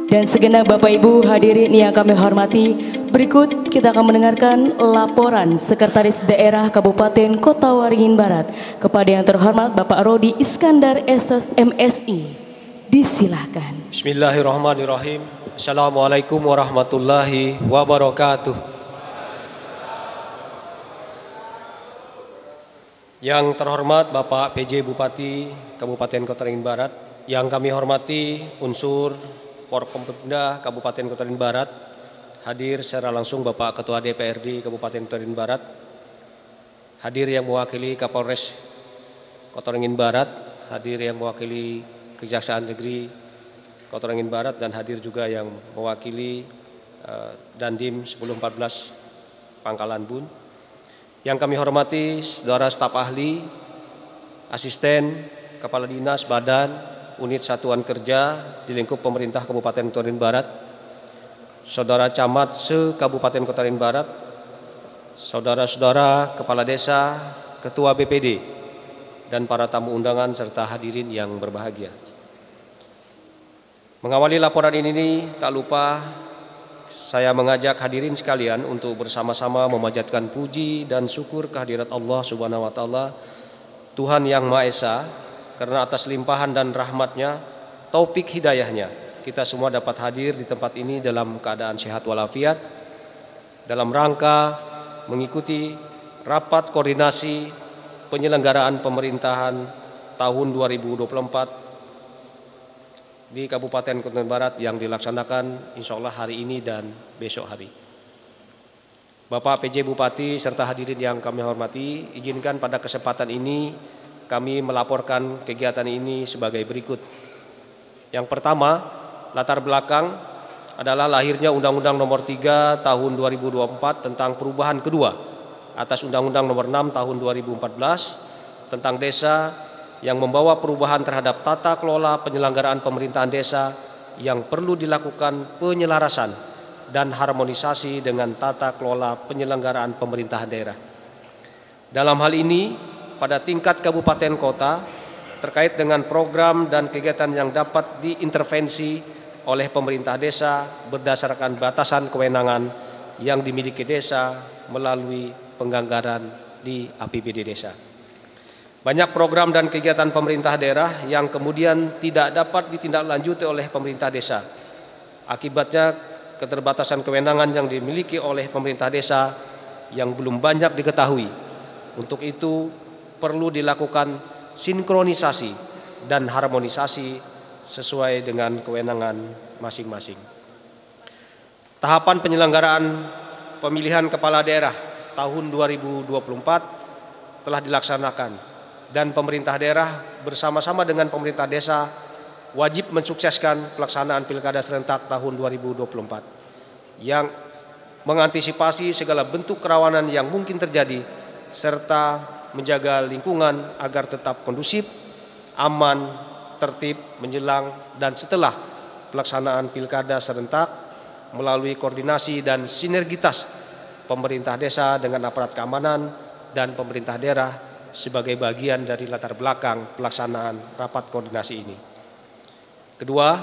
Dan segenap Bapak Ibu hadirin yang kami hormati, berikut kita akan mendengarkan laporan Sekretaris Daerah Kabupaten Kota Waringin Barat kepada yang terhormat Bapak Rodi Iskandar SOS MSI. Disilahkan. Bismillahirrahmanirrahim. Assalamualaikum warahmatullahi wabarakatuh. Yang terhormat Bapak PJ Bupati Kabupaten Kota Waringin Barat, yang kami hormati unsur Forkompimda Kabupaten Kota Waringin Barat, hadir secara langsung Bapak Ketua DPRD Kabupaten Kota Waringin Barat, hadir yang mewakili Kapolres Kota Waringin Barat, hadir yang mewakili Kejaksaan Negeri Kota Waringin Barat, dan hadir juga yang mewakili Dandim 1014 Pangkalan Bun. Yang kami hormati saudara staf ahli, asisten, kepala dinas, badan, unit satuan kerja di lingkup pemerintah Kabupaten Kota Waringin Barat, saudara camat se-Kabupaten Kota Waringin Barat, saudara-saudara kepala desa, ketua BPD, dan para tamu undangan serta hadirin yang berbahagia. Mengawali laporan ini tak lupa saya mengajak hadirin sekalian untuk bersama-sama memanjatkan puji dan syukur kehadirat Allah Subhanahu wa taala, Tuhan yang Maha Esa, karena atas limpahan dan rahmatnya, taufik hidayahnya, kita semua dapat hadir di tempat ini dalam keadaan sehat walafiat, dalam rangka mengikuti rapat koordinasi penyelenggaraan pemerintahan tahun 2024 di Kabupaten Kota Waringin Barat yang dilaksanakan insya Allah hari ini dan besok hari. Bapak PJ Bupati serta hadirin yang kami hormati, izinkan pada kesempatan ini kami melaporkan kegiatan ini sebagai berikut. Yang pertama, latar belakang adalah lahirnya Undang-Undang Nomor 3 Tahun 2024 tentang perubahan kedua atas Undang-Undang Nomor 6 Tahun 2014 tentang desa, yang membawa perubahan terhadap tata kelola penyelenggaraan pemerintahan desa yang perlu dilakukan penyelarasan dan harmonisasi dengan tata kelola penyelenggaraan pemerintahan daerah. Dalam hal ini, pada tingkat kabupaten kota terkait dengan program dan kegiatan yang dapat diintervensi oleh pemerintah desa berdasarkan batasan kewenangan yang dimiliki desa melalui penganggaran di APBD desa. Banyak program dan kegiatan pemerintah daerah yang kemudian tidak dapat ditindaklanjuti oleh pemerintah desa. Akibatnya keterbatasan kewenangan yang dimiliki oleh pemerintah desa yang belum banyak diketahui. Untuk itu perlu dilakukan sinkronisasi dan harmonisasi sesuai dengan kewenangan masing-masing. Tahapan penyelenggaraan pemilihan kepala daerah tahun 2024 telah dilaksanakan, dan pemerintah daerah bersama-sama dengan pemerintah desa wajib mensukseskan pelaksanaan Pilkada serentak tahun 2024 yang mengantisipasi segala bentuk kerawanan yang mungkin terjadi serta menjaga lingkungan agar tetap kondusif, aman, tertib menjelang dan setelah pelaksanaan Pilkada serentak melalui koordinasi dan sinergitas pemerintah desa dengan aparat keamanan dan pemerintah daerah sebagai bagian dari latar belakang pelaksanaan rapat koordinasi ini. Kedua,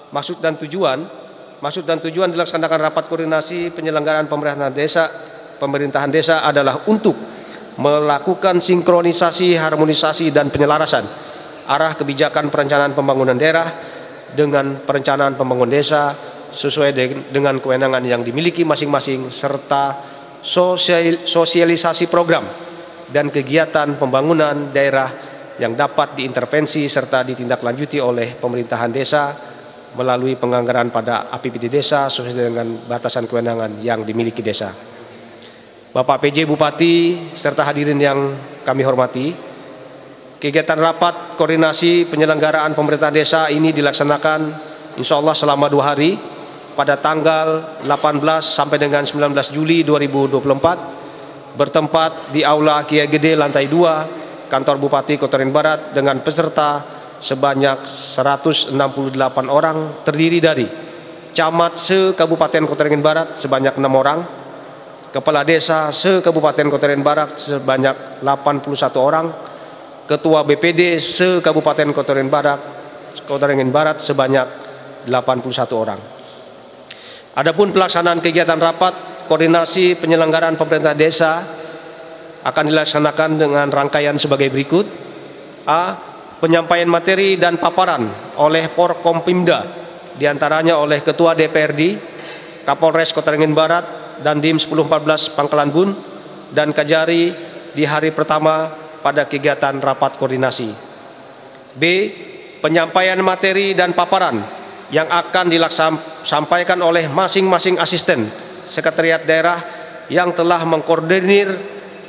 maksud dan tujuan dilaksanakan rapat koordinasi penyelenggaraan pemerintahan desa adalah untuk melakukan sinkronisasi, harmonisasi, dan penyelarasan arah kebijakan perencanaan pembangunan daerah dengan perencanaan pembangunan desa sesuai dengan kewenangan yang dimiliki masing-masing, serta sosialisasi program dan kegiatan pembangunan daerah yang dapat diintervensi serta ditindaklanjuti oleh pemerintahan desa melalui penganggaran pada APBD desa sesuai dengan batasan kewenangan yang dimiliki desa. Bapak PJ Bupati serta hadirin yang kami hormati, kegiatan rapat koordinasi penyelenggaraan pemerintahan desa ini dilaksanakan insya Allah selama 2 hari pada tanggal 18 sampai dengan 19 Juli 2024 bertempat di Aula Kiai Gede lantai 2 Kantor Bupati Kota Waringin Barat dengan peserta sebanyak 168 orang, terdiri dari camat se-Kabupaten Kota Waringin Barat sebanyak 6 orang, kepala desa se-Kabupaten Kota Waringin Barat sebanyak 81 orang, ketua BPD se-Kabupaten Kota Waringin Barat sebanyak orang. Adapun pelaksanaan kegiatan rapat koordinasi penyelenggaraan pemerintah desa akan dilaksanakan dengan rangkaian sebagai berikut. A. Penyampaian materi dan paparan oleh Porkompimda, diantaranya oleh Ketua DPRD, Kapolres Kota Waringin Barat, dan Dim 1014 Pangkalan Bun, dan Kajari di hari pertama pada kegiatan rapat koordinasi. B. Penyampaian materi dan paparan yang akan disampaikan oleh masing-masing asisten sekretariat daerah yang telah mengkoordinir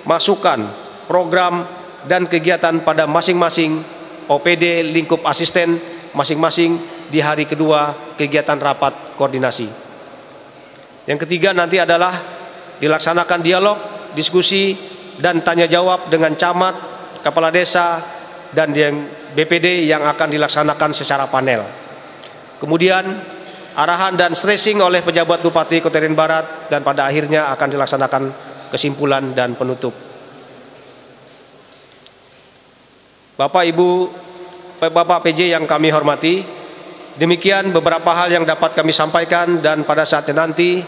masukan, program, dan kegiatan pada masing-masing OPD lingkup asisten masing-masing di hari kedua kegiatan rapat koordinasi. Yang ketiga nanti adalah dilaksanakan dialog, diskusi, dan tanya jawab dengan camat, kepala desa, dan yang BPD yang akan dilaksanakan secara panel. Kemudian arahan dan stressing oleh pejabat Bupati Kota Waringin Barat, dan pada akhirnya akan dilaksanakan kesimpulan dan penutup. Bapak, Ibu, Bapak PJ yang kami hormati, demikian beberapa hal yang dapat kami sampaikan, dan pada saatnya nanti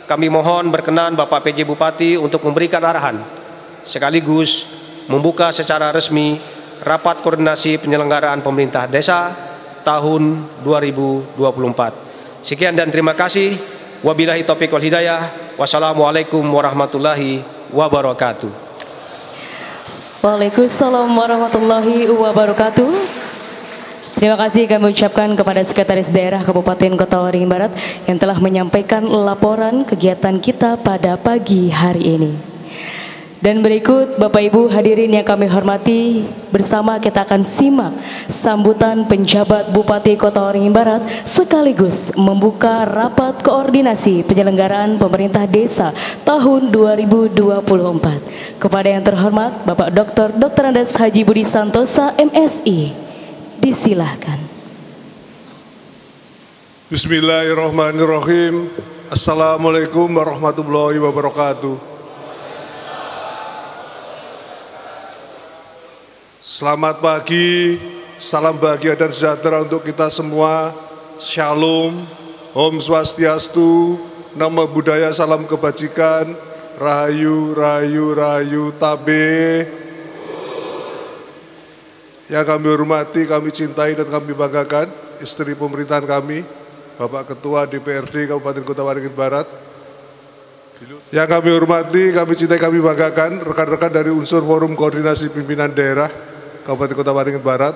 kami mohon berkenan Bapak PJ Bupati untuk memberikan arahan sekaligus membuka secara resmi rapat koordinasi penyelenggaraan pemerintah desa tahun 2024. Sekian dan terima kasih. Wabillahi taufiq wal hidayah. Wassalamualaikum warahmatullahi wabarakatuh. Waalaikumsalam warahmatullahi wabarakatuh. Terima kasih kami ucapkan kepada Sekretaris Daerah Kabupaten Kota Waringin Barat yang telah menyampaikan laporan kegiatan kita pada pagi hari ini. Dan berikut Bapak Ibu hadirin yang kami hormati, bersama kita akan simak sambutan penjabat Bupati Kota Waringin Barat sekaligus membuka rapat koordinasi penyelenggaraan pemerintah desa tahun 2024. Kepada yang terhormat Bapak Dr. Andes Haji Budi Santosa MSI, disilahkan. Bismillahirrahmanirrahim. Assalamualaikum warahmatullahi wabarakatuh. Selamat pagi, salam bahagia dan sejahtera untuk kita semua. Shalom, Om Swastiastu, Namo Buddhaya, salam kebajikan, Rahayu, Rahayu, Rahayu, Tabe. Yang kami hormati, kami cintai dan kami banggakan, istri pemerintahan kami, Bapak Ketua DPRD Kabupaten Kota Waringin Barat. Yang kami hormati, kami cintai, kami banggakan, rekan-rekan dari unsur Forum Koordinasi Pimpinan Daerah Kabupaten Kota Waringin Barat,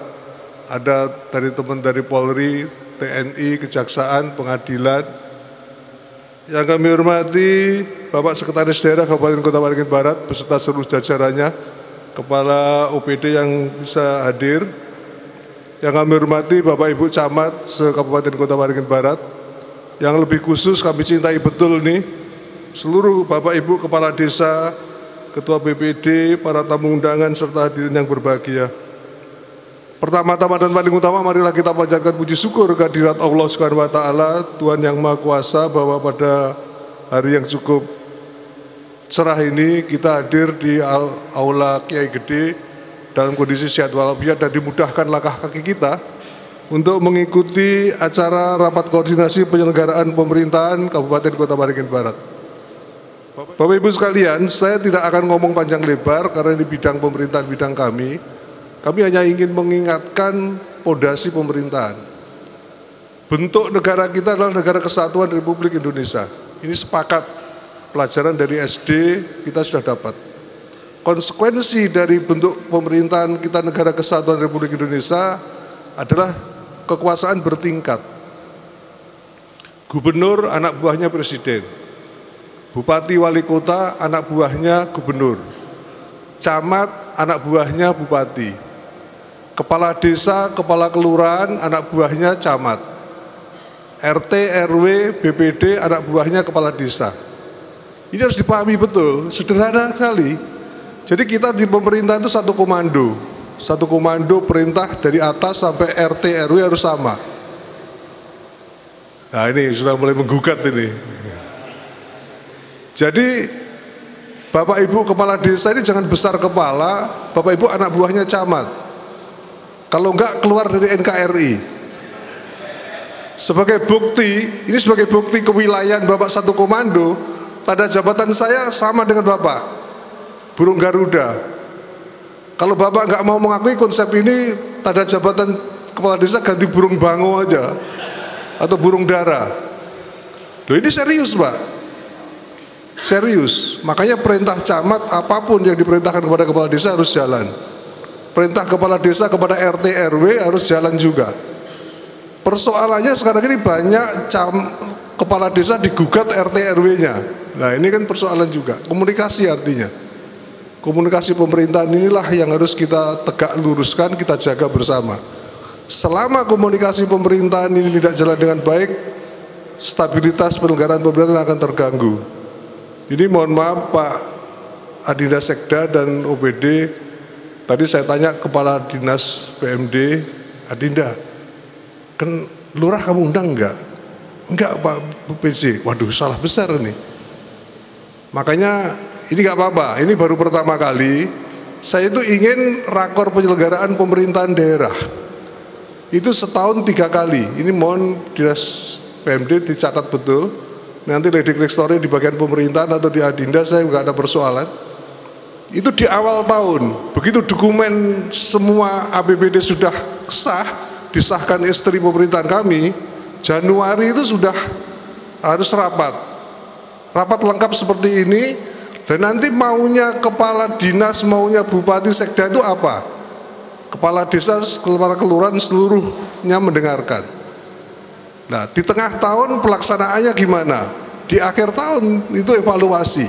ada dari teman dari Polri, TNI, Kejaksaan, Pengadilan. Yang kami hormati Bapak Sekretaris Daerah Kabupaten Kota Waringin Barat beserta seluruh jajarannya, Kepala OPD yang bisa hadir. Yang kami hormati Bapak Ibu Camat se-Kabupaten Kota Waringin Barat. Yang lebih khusus kami cintai betul nih seluruh Bapak Ibu Kepala Desa, Ketua BPD, para tamu undangan, serta hadirin yang berbahagia. Pertama-tama dan paling utama, marilah kita panjatkan puji syukur kehadirat Allah Subhanahu wa Ta'ala, Tuhan yang Maha Kuasa, bahwa pada hari yang cukup cerah ini kita hadir di Aula Kiai Gede dalam kondisi sehat walafiat dan dimudahkan langkah kaki kita untuk mengikuti acara rapat koordinasi penyelenggaraan pemerintahan Kabupaten Kota Waringin Barat. Bapak Ibu sekalian, saya tidak akan ngomong panjang lebar karena ini bidang pemerintahan, bidang kami. Kami hanya ingin mengingatkan pondasi pemerintahan. Bentuk negara kita adalah negara kesatuan Republik Indonesia. Ini sepakat, pelajaran dari SD kita sudah dapat. Konsekuensi dari bentuk pemerintahan kita negara kesatuan Republik Indonesia adalah kekuasaan bertingkat. Gubernur anak buahnya presiden. Bupati wali kota anak buahnya gubernur, camat anak buahnya bupati, kepala desa, kepala kelurahan anak buahnya camat, RT, RW, BPD anak buahnya kepala desa. Ini harus dipahami betul, sederhana sekali. Jadi kita di pemerintahan itu satu komando perintah dari atas sampai RT, RW harus sama. Nah ini sudah mulai menggugat ini. Jadi Bapak Ibu Kepala Desa ini jangan besar kepala, Bapak Ibu anak buahnya camat. Kalau enggak keluar dari NKRI. Sebagai bukti, ini sebagai bukti kewilayahan Bapak satu komando, tanda jabatan saya sama dengan Bapak, burung Garuda. Kalau Bapak nggak mau mengakui konsep ini, tanda jabatan kepala desa ganti burung bango aja, atau burung dara. Loh, ini serius Pak, serius. Makanya perintah camat apapun yang diperintahkan kepada kepala desa harus jalan. Perintah kepala desa kepada RT RW harus jalan juga. Persoalannya sekarang ini banyak kepala desa digugat RT RW-nya. Nah, ini kan persoalan juga. Komunikasi artinya. Komunikasi pemerintahan inilah yang harus kita tegak luruskan, kita jaga bersama. Selama komunikasi pemerintahan ini tidak jalan dengan baik, stabilitas penyelenggaraan pemerintahan akan terganggu. Ini mohon maaf Pak Adinda Sekda dan OPD, tadi saya tanya Kepala Dinas PMD, Adinda, kan lurah kamu undang enggak? Enggak Pak PJ. Waduh, salah besar ini. Makanya ini enggak apa-apa, ini baru pertama kali saya itu ingin rakor penyelenggaraan pemerintahan daerah itu setahun 3 kali. Ini mohon Dinas PMD dicatat betul. Nanti Ledik Rektori di bagian pemerintahan atau di Adinda saya enggak ada persoalan. Itu di awal tahun, begitu dokumen semua APBD sudah sah, disahkan istri pemerintahan kami, Januari itu sudah harus rapat lengkap seperti ini. Dan nanti maunya kepala dinas, maunya bupati, sekda itu apa? Kepala desa, kepala kelurahan seluruhnya mendengarkan. Nah, di tengah tahun pelaksanaannya gimana? Di akhir tahun itu evaluasi.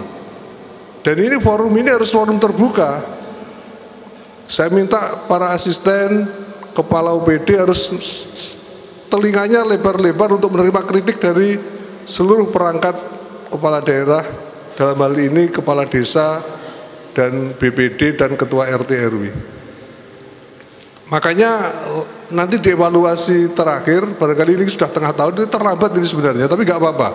Dan ini forum ini harus forum terbuka. Saya minta para asisten kepala OPD harus telinganya lebar-lebar untuk menerima kritik dari seluruh perangkat kepala daerah, dalam hal ini kepala desa dan BPD dan ketua RT RW. Makanya nanti dievaluasi terakhir, barangkali ini sudah tengah tahun, ini terlambat ini sebenarnya, tapi nggak apa-apa.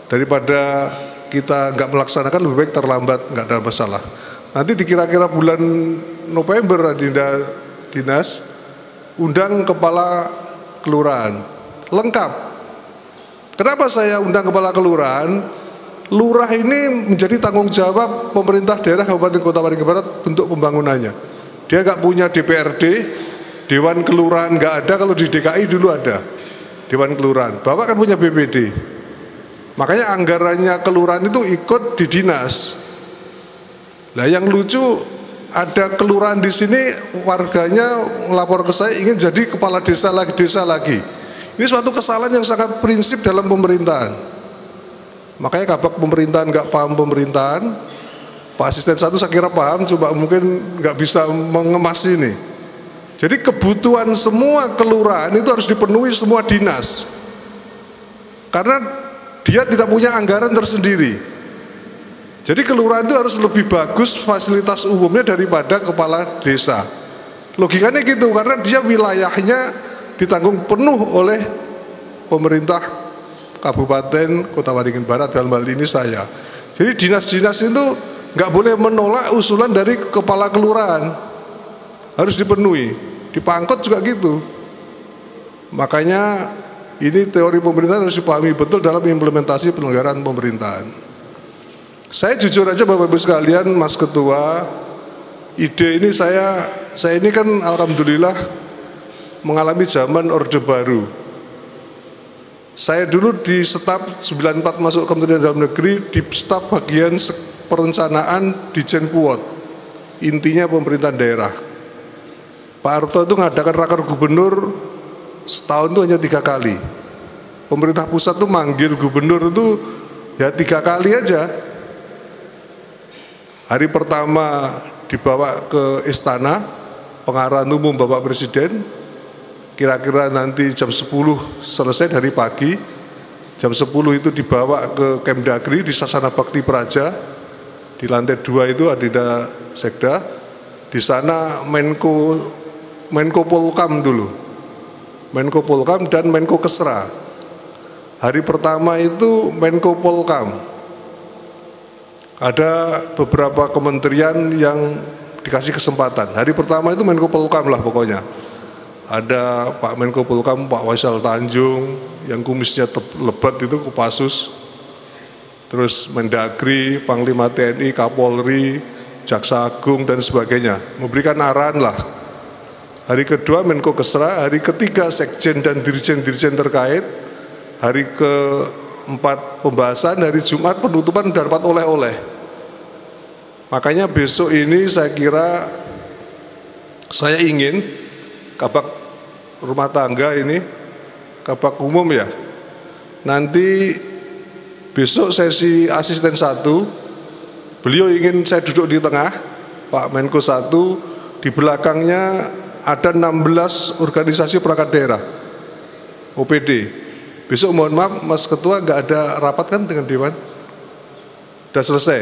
Daripada kita nggak melaksanakan, lebih baik terlambat, nggak ada masalah. Nanti dikira-kira bulan November Adinda Dinas undang kepala kelurahan lengkap. Kenapa saya undang kepala kelurahan? Lurah ini menjadi tanggung jawab pemerintah daerah Kabupaten Kota Waringin Barat bentuk pembangunannya. Dia nggak punya DPRD, Dewan Kelurahan nggak ada. Kalau di DKI dulu ada Dewan Kelurahan. Bapak kan punya BPD. Makanya anggarannya kelurahan itu ikut di dinas. Nah, yang lucu ada kelurahan di sini warganya melapor ke saya ingin jadi kepala desa lagi. Ini suatu kesalahan yang sangat prinsip dalam pemerintahan. Makanya kabak pemerintahan nggak paham pemerintahan, Pak Asisten 1 saya kira paham, coba mungkin nggak bisa mengemas ini. Jadi kebutuhan semua kelurahan itu harus dipenuhi semua dinas, karena dia tidak punya anggaran tersendiri. Jadi kelurahan itu harus lebih bagus fasilitas umumnya daripada kepala desa. Logikanya gitu, karena dia wilayahnya ditanggung penuh oleh pemerintah Kabupaten Kota Waringin Barat, dalam hal ini saya. Jadi dinas-dinas itu nggak boleh menolak usulan dari kepala kelurahan, harus dipenuhi. Di Pangkot juga gitu. Makanya ini teori pemerintahan harus dipahami betul dalam implementasi penyelenggaraan pemerintahan. Saya jujur aja Bapak Ibu sekalian, Mas Ketua, ide ini saya ini kan alhamdulillah mengalami zaman Orde Baru. Saya dulu di staf 94 masuk Kementerian Dalam Negeri, di staf bagian perencanaan di Jenpuot, intinya pemerintahan daerah. Pak Harto itu mengadakan rakor gubernur setahun itu hanya 3 kali. Pemerintah pusat itu manggil gubernur itu ya 3 kali aja. Hari pertama dibawa ke istana, pengarahan umum Bapak Presiden. Kira-kira nanti jam 10 selesai dari pagi. Jam 10 itu dibawa ke Kemdagri di Sasana Bakti Praja. Di lantai 2 itu Adinda Sekda. Di sana Menko Polkam dulu. Menko Polkam dan Menko Kesra. Hari pertama itu Menko Polkam. Ada beberapa kementerian yang dikasih kesempatan. Hari pertama itu Menko Polkam lah pokoknya. ada Pak Menko Polhukam Pak Faisal Tanjung yang kumisnya lebat itu Kopassus, terus Mendagri, Panglima TNI, Kapolri, Jaksa Agung dan sebagainya, memberikan arahan lah. Hari kedua Menko Kesra, hari ketiga Sekjen dan Dirjen-Dirjen terkait, hari keempat pembahasan, hari Jumat penutupan dan dapat oleh-oleh. Makanya besok ini saya kira saya ingin kabak rumah tangga ini, kabak umum ya, nanti besok sesi asisten 1, beliau ingin saya duduk di tengah, Pak Menko 1, di belakangnya ada 16 organisasi perangkat daerah OPD. Besok mohon maaf Mas Ketua nggak ada rapat kan dengan Dewan? Sudah selesai.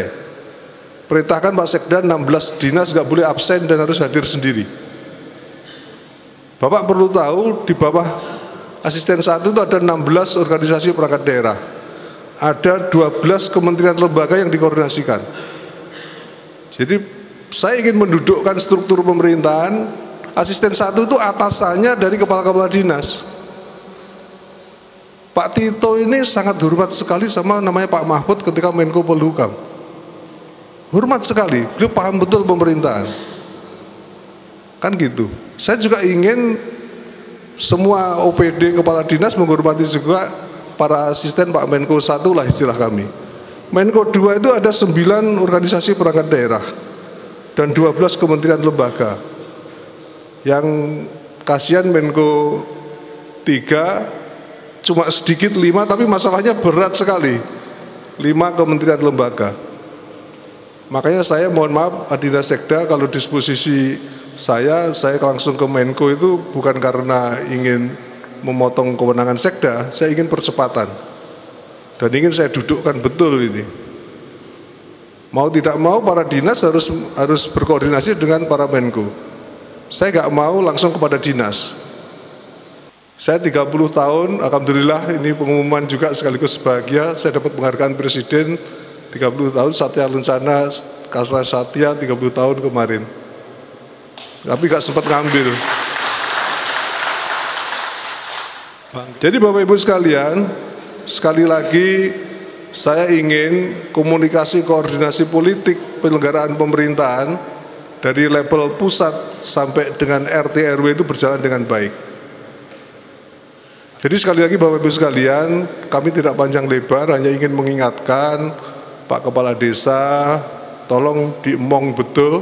Perintahkan Pak Sekda 16 dinas nggak boleh absen dan harus hadir sendiri. Bapak perlu tahu di bawah asisten 1 itu ada 16 organisasi perangkat daerah. Ada 12 kementerian lembaga yang dikoordinasikan. Jadi saya ingin mendudukkan struktur pemerintahan. Asisten 1 itu atasannya dari kepala-kepala dinas. Pak Tito ini sangat hormat sekali sama namanya Pak Mahfud ketika Menko Polhukam. Hormat sekali, beliau paham betul pemerintahan. Kan gitu. Saya juga ingin semua OPD kepala dinas menghormati juga para asisten Pak Menko 1 lah istilah kami. Menko 2 itu ada 9 organisasi perangkat daerah dan 12 kementerian lembaga. Yang kasihan Menko 3 cuma sedikit 5 tapi masalahnya berat sekali, 5 kementerian lembaga. Makanya saya mohon maaf Adinda Sekda, kalau disposisi saya langsung ke Menko itu bukan karena ingin memotong kewenangan Sekda, saya ingin percepatan dan ingin saya dudukkan betul ini. Mau tidak mau para dinas harus berkoordinasi dengan para Menko. Saya nggak mau langsung kepada dinas. Saya 30 tahun, alhamdulillah ini pengumuman juga sekaligus bahagia. Saya dapat penghargaan Presiden 30 tahun, Satya Lencana Kasra Satya 30 tahun kemarin. Tapi nggak sempat ngambil. Jadi Bapak Ibu sekalian, sekali lagi saya ingin komunikasi koordinasi politik penyelenggaraan pemerintahan dari level pusat sampai dengan RT RW itu berjalan dengan baik. Jadi sekali lagi Bapak Ibu sekalian, kami tidak panjang lebar, hanya ingin mengingatkan Pak Kepala Desa, tolong diemong betul,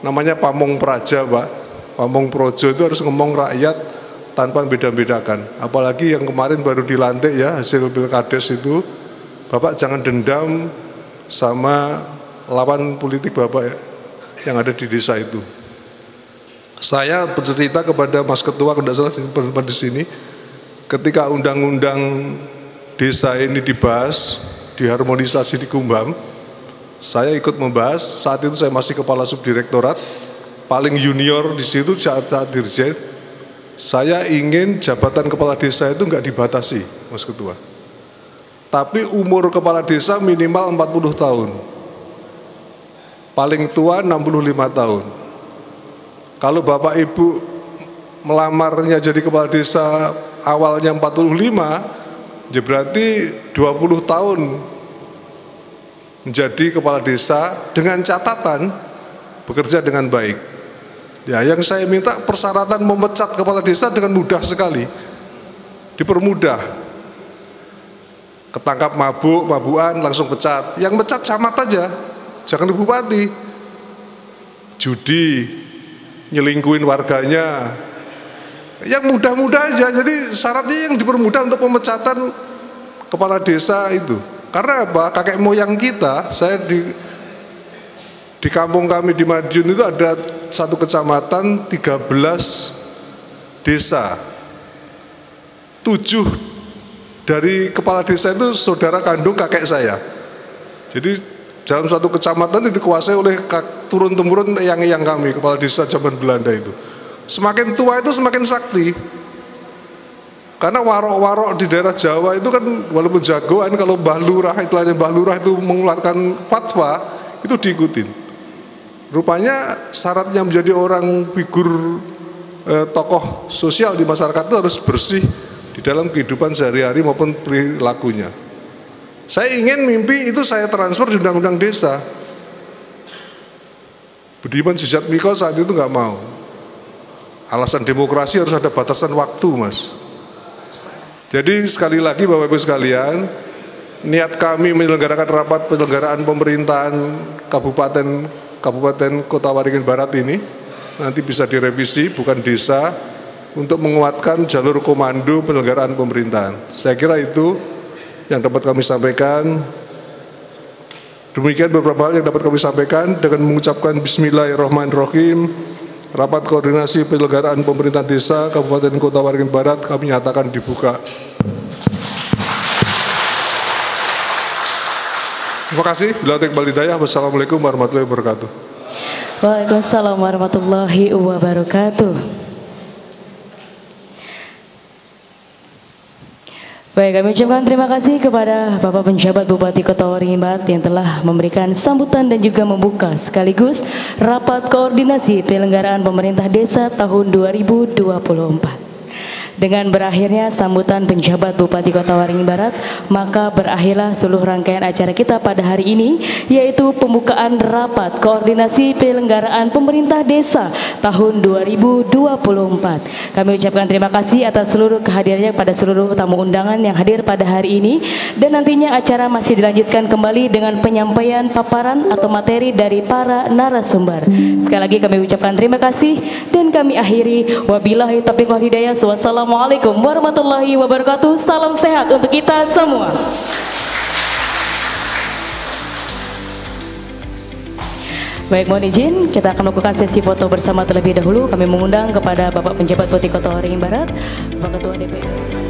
namanya pamong praja Pak, pamong projo itu harus ngomong rakyat tanpa beda-bedakan. Apalagi yang kemarin baru dilantik ya, hasil pilkades itu, Bapak jangan dendam sama lawan politik Bapak yang ada di desa itu. Saya bercerita kepada Mas Ketua, kalau tidak salah di sini, ketika undang-undang desa ini dibahas, diharmonisasi di Kumham, saya ikut membahas. Saat itu saya masih kepala subdirektorat, paling junior di situ saat dirjen. Saya ingin jabatan kepala desa itu enggak dibatasi, Mas Ketua. Tapi umur kepala desa minimal 40 tahun. Paling tua 65 tahun. Kalau Bapak Ibu melamarnya jadi kepala desa awalnya 45, ya berarti 20 tahun menjadi kepala desa dengan catatan bekerja dengan baik. Ya, yang saya minta persyaratan memecat kepala desa dengan mudah sekali. Dipermudah. Ketangkap mabuk, mabukan langsung pecat. Yang mecat camat aja. Jangan bupati. Judi, nyelingkuin warganya. Yang mudah-mudah aja. Jadi syaratnya yang dipermudah untuk pemecatan kepala desa itu. Karena apa? Kakek moyang kita, saya di kampung kami di Madiun itu ada satu kecamatan 13 desa. 7 dari kepala desa itu saudara kandung kakek saya. Jadi dalam suatu kecamatan itu dikuasai oleh turun-temurun eyang-eyang kami, kepala desa zaman Belanda itu. Semakin tua itu semakin sakti. Karena warok-warok di daerah Jawa itu kan walaupun jagoan, kalau Mbah Lurah itu mengeluarkan fatwa, itu diikutin. Rupanya syaratnya menjadi orang figur tokoh sosial di masyarakat itu harus bersih di dalam kehidupan sehari-hari maupun perilakunya. Saya ingin mimpi itu saya transfer di undang-undang desa. Budiman Sujatmiko saat itu nggak mau. Alasan demokrasi harus ada batasan waktu, Mas. Jadi sekali lagi Bapak Ibu sekalian, niat kami menyelenggarakan rapat penyelenggaraan pemerintahan Kabupaten Kota Waringin Barat ini nanti bisa direvisi, bukan desa, untuk menguatkan jalur komando penyelenggaraan pemerintahan. Saya kira itu yang dapat kami sampaikan. Demikian beberapa hal yang dapat kami sampaikan. Dengan mengucapkan Bismillahirrahmanirrahim, rapat koordinasi penyelenggaraan pemerintahan desa Kabupaten Kota Waringin Barat kami nyatakan dibuka. Terima kasih. Bila Iqbal Hidayah. Wassalamualaikum warahmatullahi wabarakatuh. Waalaikumsalam warahmatullahi wabarakatuh. Baik, kami ucapkan terima kasih kepada Bapak Penjabat Bupati Kota Waringin Barat yang telah memberikan sambutan dan juga membuka sekaligus rapat koordinasi penyelenggaraan pemerintah desa tahun 2024. Dengan berakhirnya sambutan penjabat Bupati Kota Waringin Barat, maka berakhirlah seluruh rangkaian acara kita pada hari ini, yaitu pembukaan rapat koordinasi penyelenggaraan pemerintah desa tahun 2024. Kami ucapkan terima kasih atas seluruh kehadirannya pada seluruh tamu undangan yang hadir pada hari ini, dan nantinya acara masih dilanjutkan kembali dengan penyampaian paparan atau materi dari para narasumber. Sekali lagi kami ucapkan terima kasih dan kami akhiri wabillahi taufiq wal hidayah. Wassalamualaikum warahmatullahi wabarakatuh. Salam sehat untuk kita semua. Baik, mohon izin kita akan melakukan sesi foto bersama terlebih dahulu. Kami mengundang kepada Bapak Penjabat Bupati Kota Waringin Barat, Bapak Ketua DPR.